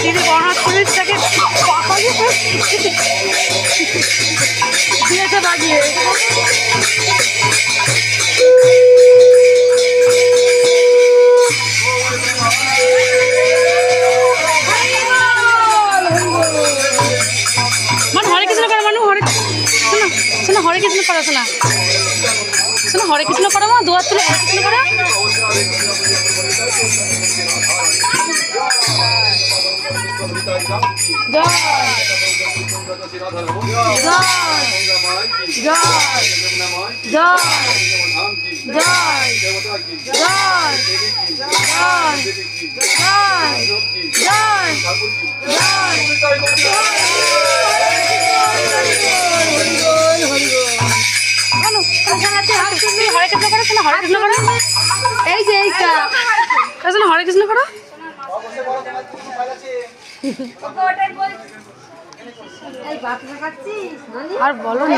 দিদি গণনাথ পুলিশটাকে দিয়েছে বাজিয়ে। মানে হরে কৃষ্ণ করো, মানু হরে শোনো শোনো, হরে কৃষ্ণ করো, শোনা শোনো, হরে কৃষ্ণ করো, মা দুয়ার তুলে হরে কৃষ্ণ করো। এই যে এইটা হরে কৃষ্ণ করো। আর বলো না।